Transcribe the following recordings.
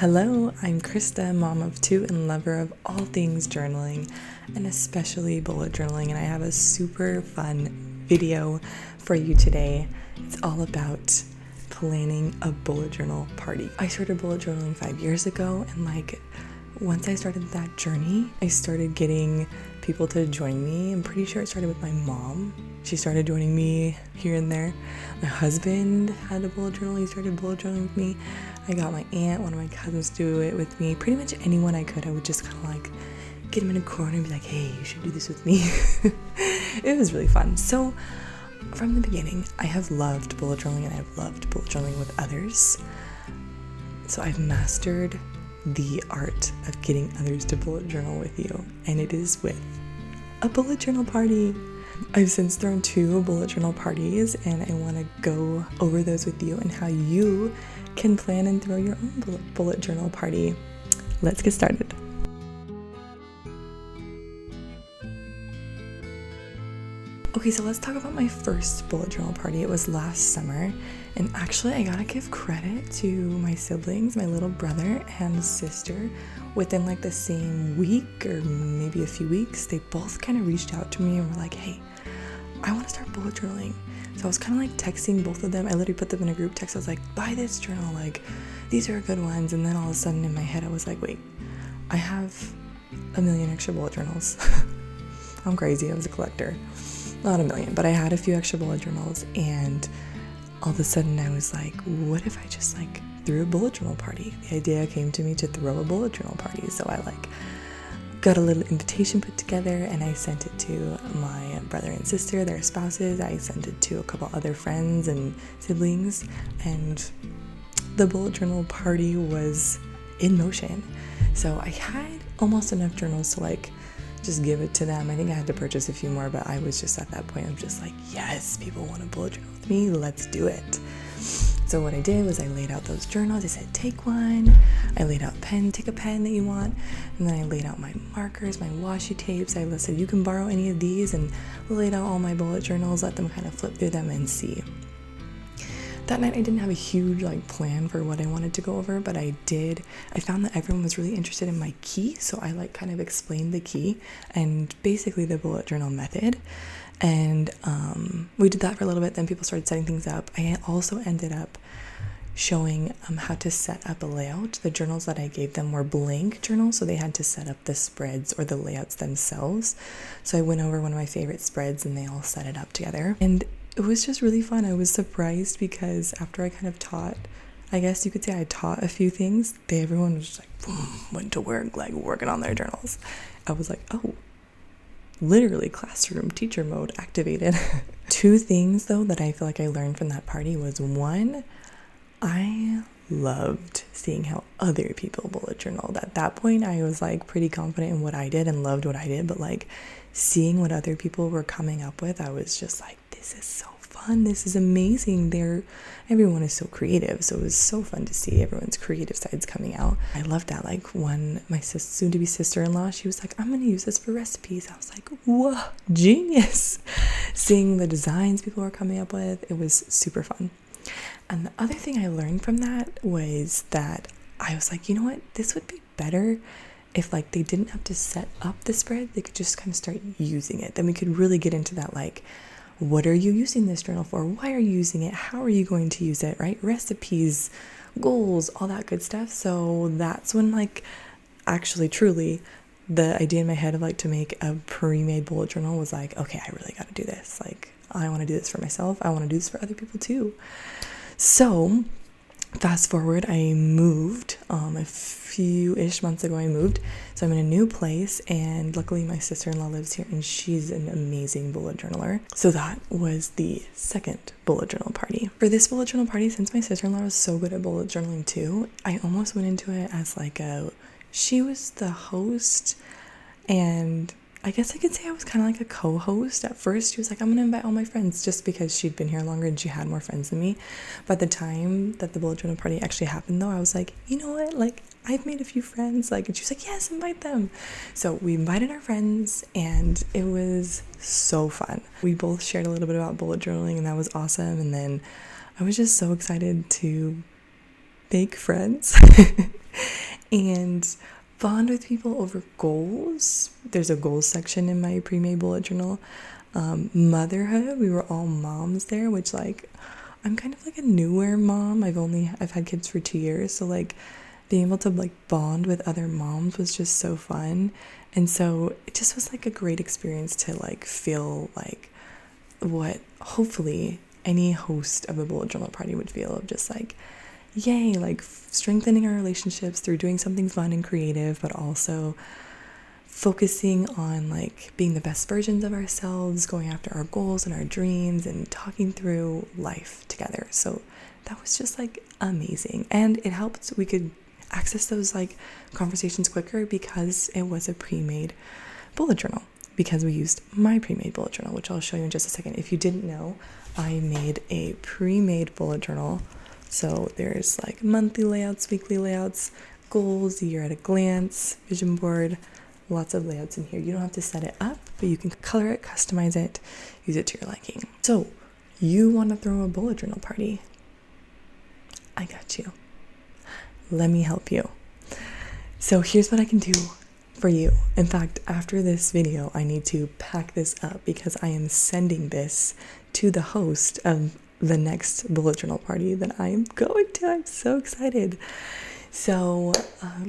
Hello, I'm Krista, mom of two and lover of all things journaling, and especially bullet journaling, and I have a super fun video for you today. It's all about planning a bullet journal party. I started bullet journaling 5 years ago, and once I started that journey, I started getting people to join me. I'm pretty sure it started with my mom. She started joining me here and there. My husband had a bullet journal. He started bullet journaling with me. I got my aunt, one of my cousins, to do it with me. Pretty much anyone I could, I would just kind of get him in a corner and be like, hey, you should do this with me. It was really fun. So from the beginning, I have loved bullet journaling, and I've loved bullet journaling with others. So I've mastered the art of getting others to bullet journal with you, and it is with a bullet journal party. I've since thrown 2 bullet journal parties, and I want to go over those with you and how you can plan and throw your own bullet journal party. Let's get started. Okay, so let's talk about my first bullet journal party. It was last summer, and actually I gotta give credit to my siblings, my little brother and sister. Within the same week or maybe a few weeks, they both kind of reached out to me and were like, hey, I want to start bullet journaling. So I was kind of texting both of them. I literally put them in a group text. I was like, buy this journal, these are good ones. And then all of a sudden in my head I was like, wait, I have 1 million extra bullet journals. I'm crazy. I was a collector. Not 1 million, but I had a few extra bullet journals, and all of a sudden I was like, what if I just threw a bullet journal party? The idea came to me to throw a bullet journal party. So I got a little invitation put together, and I sent it to my brother and sister, their spouses. I sent it to a couple other friends and siblings, and the bullet journal party was in motion. So I had almost enough journals to just give it to them. I think I had to purchase a few more, but I was just at that point, I'm just yes, people want a bullet journal with me, let's do it. So what I did was I laid out those journals. I said, take one. I laid out take a pen that you want. And then I laid out my markers, my washi tapes. I said, you can borrow any of these, and laid out all my bullet journals, let them kind of flip through them and see. That night I didn't have a huge plan for what I wanted to go over, but I found that everyone was really interested in my key. So I kind of explained the key and basically the bullet journal method. And we did that for a little bit. Then people started setting things up. I also ended up showing how to set up a layout. The journals that I gave them were blank journals, so they had to set up the spreads or the layouts themselves. So I went over one of my favorite spreads, and they all set it up together. And it was just really fun. I was surprised because after I kind of taught, I guess you could say I taught a few things, everyone was just boom, went to work, working on their journals. I was like, oh, literally classroom teacher mode activated. 2 things though that I feel like I learned from that party was, 1, I loved seeing how other people bullet journaled. At that point I was pretty confident in what I did and loved what I did, but seeing what other people were coming up with, I was just this is so fun, this is amazing. Everyone is so creative, so it was so fun to see everyone's creative sides coming out. I loved that. My soon-to-be sister-in-law, she was I'm gonna use this for recipes. I was like, whoa, genius. Seeing the designs people were coming up with, it was super fun. And the other thing I learned from that was that I was you know what, this would be better if they didn't have to set up the spread, they could just kind of start using it. Then we could really get into that, what are you using this journal for? Why are you using it? How are you going to use it, right? Recipes, goals, all that good stuff. So that's when actually truly the idea in my head of to make a pre-made bullet journal was okay, I really got to do this. I want to do this for myself. I want to do this for other people too. So fast forward, I moved a few-ish months ago. I moved, so I'm in a new place, and luckily my sister-in-law lives here, and she's an amazing bullet journaler. So that was the second bullet journal party. For this bullet journal party, since my sister-in-law was so good at bullet journaling too, I almost went into it as she was the host, and I guess I could say I was kind of a co-host. At first, she was I'm gonna invite all my friends, just because she'd been here longer and she had more friends than me. By the time that the bullet journal party actually happened though, I was you know what, I've made a few friends, and she was yes, invite them. So we invited our friends, and it was so fun. We both shared a little bit about bullet journaling, and that was awesome. And then I was just so excited to make friends. and bond with people over goals. There's a goals section in my pre-made bullet journal. Motherhood, we were all moms there, which like I'm kind of like a newer mom. I've had kids for 2 years, so like being able to like bond with other moms was just so fun. And so it just was like a great experience to like feel like what hopefully any host of a bullet journal party would feel, of just like, yay, like strengthening our relationships through doing something fun and creative, but also focusing on like being the best versions of ourselves, going after our goals and our dreams, and talking through life together. So that was just like amazing, and it helped. We could access those like conversations quicker because it was a pre-made bullet journal, because we used my pre-made bullet journal, which I'll show you in just a second. If you didn't know, I made a pre-made bullet journal. So there's like monthly layouts, weekly layouts, goals, year at a glance, vision board, lots of layouts in here. You don't have to set it up, but you can color it, customize it, use it to your liking. So you want to throw a bullet journal party? I got you. Let me help you. So here's what I can do for you. In fact, after this video, I need to pack this up because I am sending this to the host of the next bullet journal party that I am going to. I'm so excited. So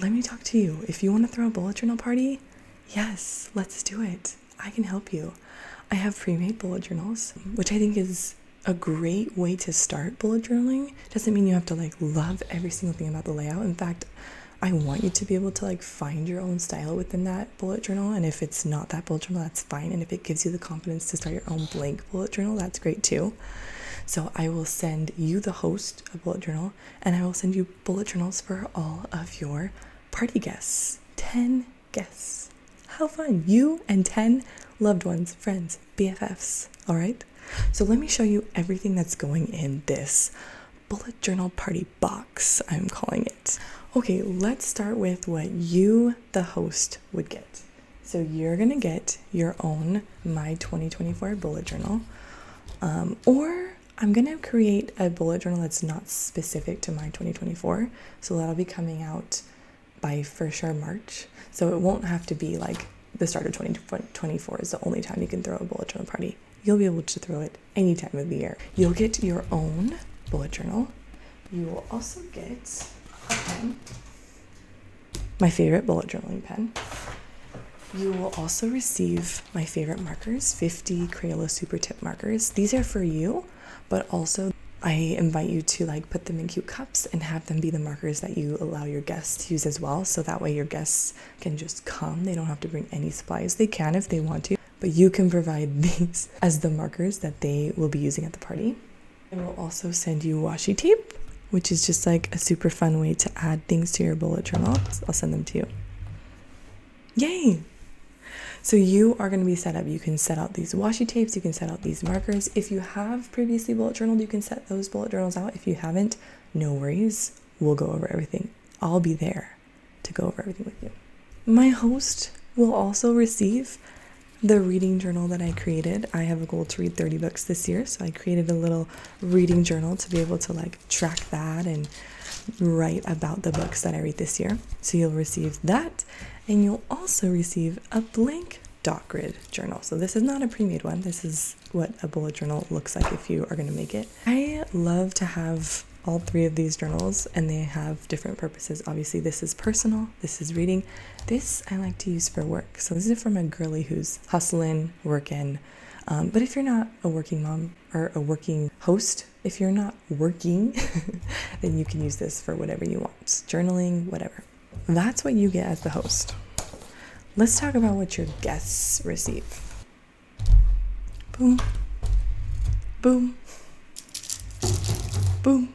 let me talk to you. If you want to throw a bullet journal party, yes, let's do it. I can help you. I have pre-made bullet journals, which I think is a great way to start bullet journaling. Doesn't mean you have to like love every single thing about the layout. In fact, I want you to be able to like find your own style within that bullet journal. And if it's not that bullet journal, that's fine. And if it gives you the confidence to start your own blank bullet journal, that's great too. So I will send you, the host, a bullet journal, and I will send you bullet journals for all of your party guests. 10 guests. How fun. You and 10 loved ones, friends, BFFs. All right? So let me show you everything that's going in this bullet journal party box, I'm calling it. Okay, let's start with what you, the host, would get. So you're going to get your own My 2024 bullet journal, or I'm going to create a bullet journal that's not specific to My 2024. So that'll be coming out by for sure March. So it won't have to be like the start of 2024 is the only time you can throw a bullet journal party. You'll be able to throw it any time of the year. You'll get your own bullet journal. You will also get a pen, my favorite bullet journaling pen. You will also receive my favorite markers, 50 Crayola Super Tip markers. These are for you, but also I invite you to like put them in cute cups and have them be the markers that you allow your guests to use as well. So that way your guests can just come. They don't have to bring any supplies. They can if they want to, but you can provide these as the markers that they will be using at the party. I will also send you washi tape, which is just like a super fun way to add things to your bullet journal. I'll send them to you. Yay! So you are going to be set up. You can set out these washi tapes. You can set out these markers. If you have previously bullet journaled, you can set those bullet journals out. If you haven't, no worries. We'll go over everything. I'll be there to go over everything with you. My host will also receive the reading journal that I created. I have a goal to read 30 books this year, so I created a little reading journal to be able to like track that and write about the books that I read this year. So you'll receive that, and you'll also receive a blank dot grid journal. So this is not a pre-made one. This is what a bullet journal looks like if you are going to make it. I love to have all three of these journals, and they have different purposes. Obviously, this is personal, this is reading. This I like to use for work. So this is from a girly who's hustling, working. But if you're not a working mom or a working host, if you're not working, then you can use this for whatever you want. Journaling, whatever. That's what you get as the host. Let's talk about what your guests receive. Boom. Boom. Boom.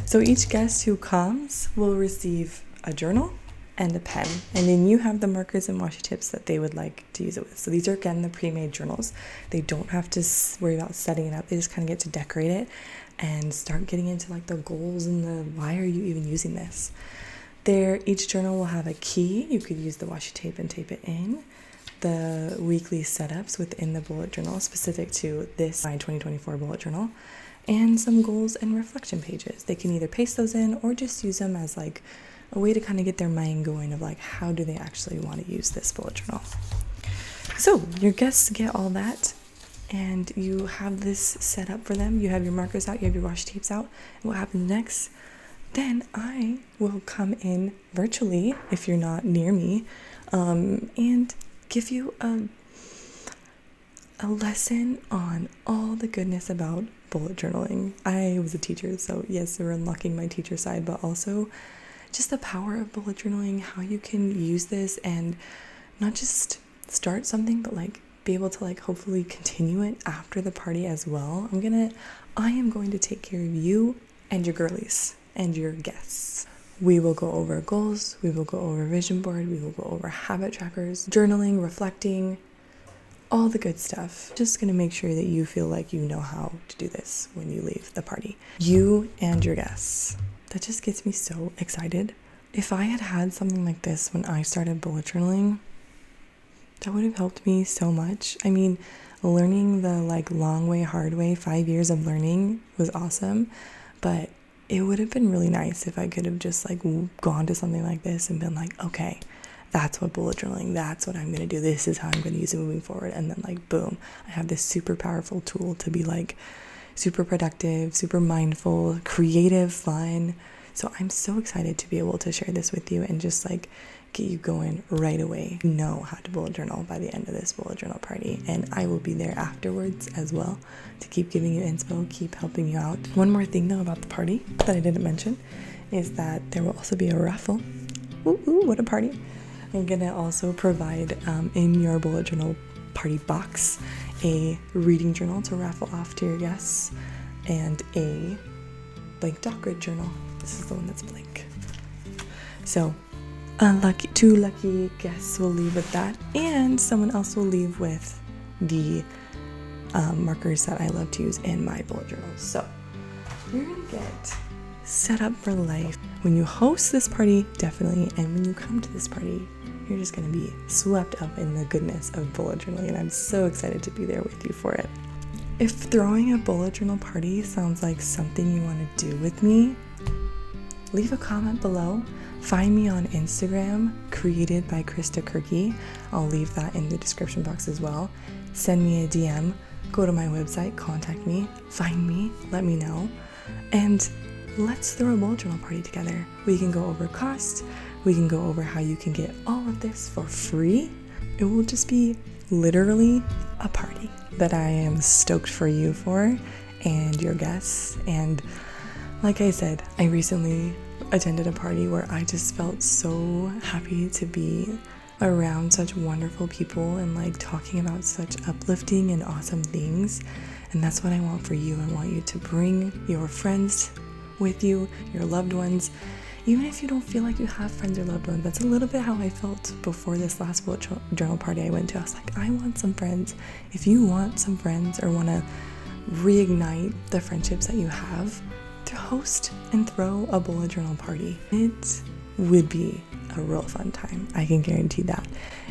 So each guest who comes will receive a journal and a pen, and then you have the markers and washi tips that they would like to use it with. So these are, again, the pre-made journals. They don't have to worry about setting it up. They just kind of get to decorate it and start getting into like the goals and the why are you even using this. Each journal will have a key. You could use the washi tape and tape it in. The weekly setups within the bullet journal specific to this My 2024 bullet journal. and some goals and reflection pages. They can either paste those in or just use them as like a way to kind of get their mind going of like, how do they actually want to use this bullet journal? So your guests get all that, and you have this set up for them. You have your markers out, you have your washi tapes out. And what happens next? Then I will come in virtually, if you're not near me, and give you a lesson on all the goodness about bullet journaling. I was a teacher, so yes, we're unlocking my teacher side, but also just the power of bullet journaling, how you can use this and not just start something, but like be able to like hopefully continue it after the party as well. I am going to take care of you and your girlies and your guests. We will go over goals, we will go over vision board, we will go over habit trackers, journaling, reflecting, all the good stuff. Just gonna make sure that you feel like you know how to do this when you leave the party. You and your guests. That just gets me so excited. If I had had something like this when I started bullet journaling, that would have helped me so much. I mean, learning the like long way, hard way, 5 years of learning was awesome, but it would have been really nice if I could have just like gone to something like this and been like, okay, that's what bullet journaling, that's what I'm going to do. This is how I'm going to use it moving forward. And then like, boom, I have this super powerful tool to be like super productive, super mindful, creative, fun. So I'm so excited to be able to share this with you and just like get you going right away. Know how to bullet journal by the end of this bullet journal party, and I will be there afterwards as well to keep giving you inspo, keep helping you out. One more thing though about the party that I didn't mention is that there will also be a raffle. Ooh, what a party. I'm gonna also provide in your bullet journal party box a reading journal to raffle off to your guests and a blank dot grid journal. This is the one that's blank. So two lucky guests will leave with that, and someone else will leave with the markers that I love to use in my bullet journals. So you're gonna get set up for life. When you host this party, definitely, and when you come to this party, you're just gonna be swept up in the goodness of bullet journaling, and I'm so excited to be there with you for it. If throwing a bullet journal party sounds like something you want to do with me, leave a comment below. Find me on Instagram, created by Krista Kirky. I'll leave that in the description box as well. Send me a DM, go to my website, contact me, find me, let me know, and let's throw a bullet journal party together. We can go over cost, we can go over how you can get all of this for free. It will just be literally a party that I am stoked for you for and your guests. And like I said, I recently attended a party where I just felt so happy to be around such wonderful people and like talking about such uplifting and awesome things. And that's what I want for you. I want you to bring your friends with you, your loved ones, even if you don't feel like you have friends or loved ones. That's a little bit how I felt before this last bullet journal party I went to. I was like, I want some friends. If you want some friends or want to reignite the friendships that you have, to host and throw a bullet journal party. It would be a real fun time. I can guarantee that.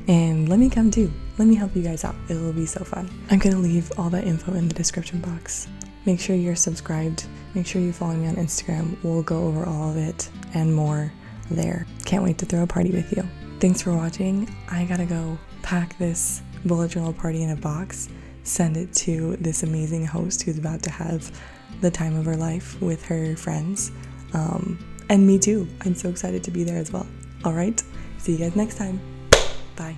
And let me come too. Let me help you guys out. It will be so fun. I'm going to leave all that info in the description box. Make sure you're subscribed. Make sure you follow me on Instagram. We'll go over all of it and more there. Can't wait to throw a party with you. Thanks for watching. I gotta go pack this bullet journal party in a box, send it to this amazing host who's about to have the time of her life with her friends, and me too. I'm so excited to be there as well. All right, see you guys next time. Bye.